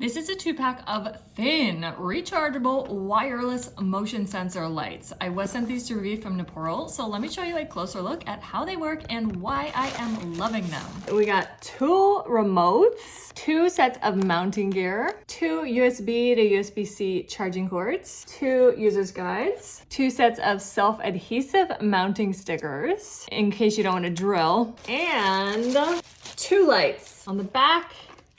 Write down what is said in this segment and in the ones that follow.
This is a 2-pack of thin, rechargeable, wireless motion sensor lights. I was sent these to review from Neporal, so let me show you a closer look at how they work and why I am loving them. We got 2 remotes, 2 sets of mounting gear, 2 USB to USB-C charging cords, 2 user's guides, 2 sets of self-adhesive mounting stickers in case you don't want to drill, and 2 lights. On the back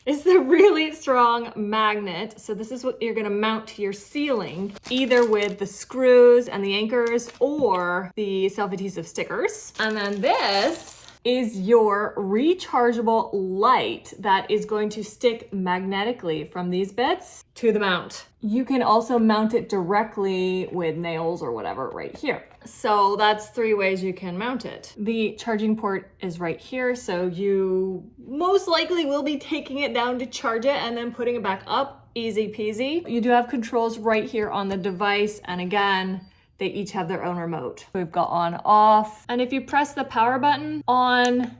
is the really strong magnet. So this is what you're gonna mount to your ceiling, either with the screws and the anchors or the self-adhesive stickers. And then this is your rechargeable light that is going to stick magnetically from these bits to the mount. You can also mount it directly with nails or whatever right here. So that's 3 ways you can mount it. The charging port is right here, so you most likely will be taking it down to charge it and then putting it back up, easy peasy. You do have controls right here on the device, and again, they each have their own remote. We've got on, off, and if you press the power button, on,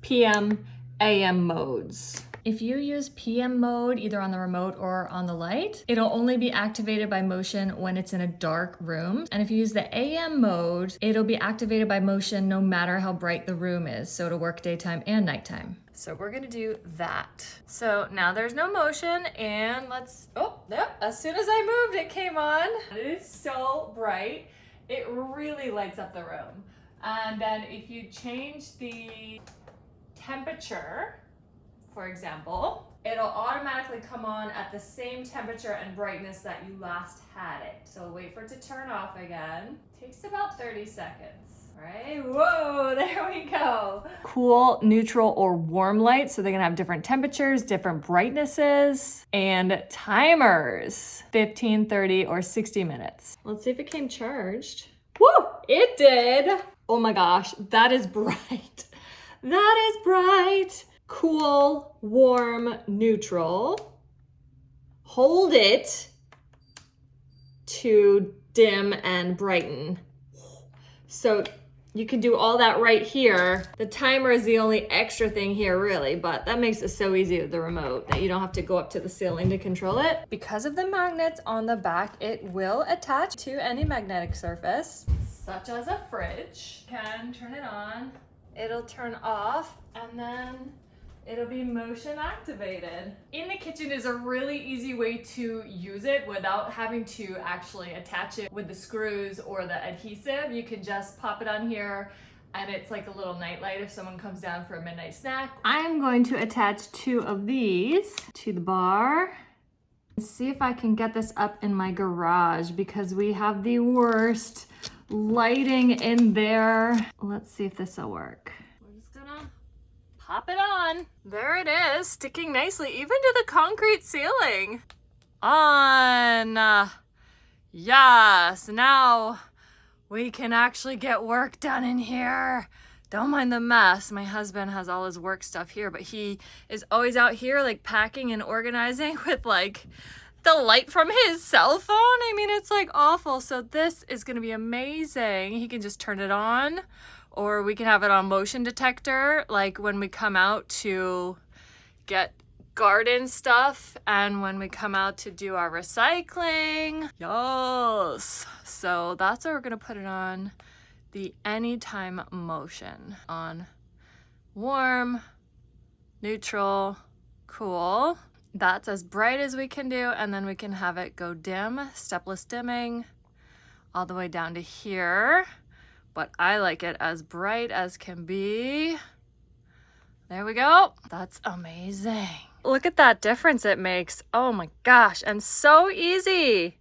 PM, AM modes. If you use PM mode either on the remote or on the light, it'll only be activated by motion when it's in a dark room. And if you use the AM mode, it'll be activated by motion no matter how bright the room is. So it'll work daytime and nighttime. So we're gonna do that. So now there's no motion, and as soon as I moved, it came on. It is so bright. It really lights up the room. And then if you change the temperature, for example, it'll automatically come on at the same temperature and brightness that you last had it. So wait for it to turn off again. Takes about 30 seconds, right? Whoa, there we go. Cool, neutral, or warm light. So they're gonna have different temperatures, different brightnesses, and timers, 15, 30, or 60 minutes. Let's see if it came charged. Woo, it did. Oh my gosh, that is bright. That is bright. Cool, warm, neutral. Hold it to dim and brighten. So you can do all that right here. The timer is the only extra thing here really, but that makes it so easy with the remote that you don't have to go up to the ceiling to control it. Because of the magnets on the back, it will attach to any magnetic surface, such as a fridge. You can turn it on, it'll turn off, and then it'll be motion activated. In the kitchen is a really easy way to use it without having to actually attach it with the screws or the adhesive. You can just pop it on here and it's like a little nightlight if someone comes down for a midnight snack. I'm going to attach 2 of these to the bar. Let's see if I can get this up in my garage because we have the worst lighting in there. Let's see if this will work. Pop it on. There it is, sticking nicely even to the concrete ceiling. On. Yes, now we can actually get work done in here. Don't mind the mess. My husband has all his work stuff here, but he is always out here like packing and organizing with like the light from his cell phone. I mean, it's like awful. So this is gonna be amazing. He can just turn it on, or we can have it on motion detector, like when we come out to get garden stuff and when we come out to do our recycling. Yes. So that's what we're gonna put it on, the anytime motion. On warm, neutral, cool. That's as bright as we can do, and then we can have it go dim, stepless dimming, all the way down to here. But I like it as bright as can be. There we go. That's amazing. Look at that difference it makes. Oh my gosh, and so easy.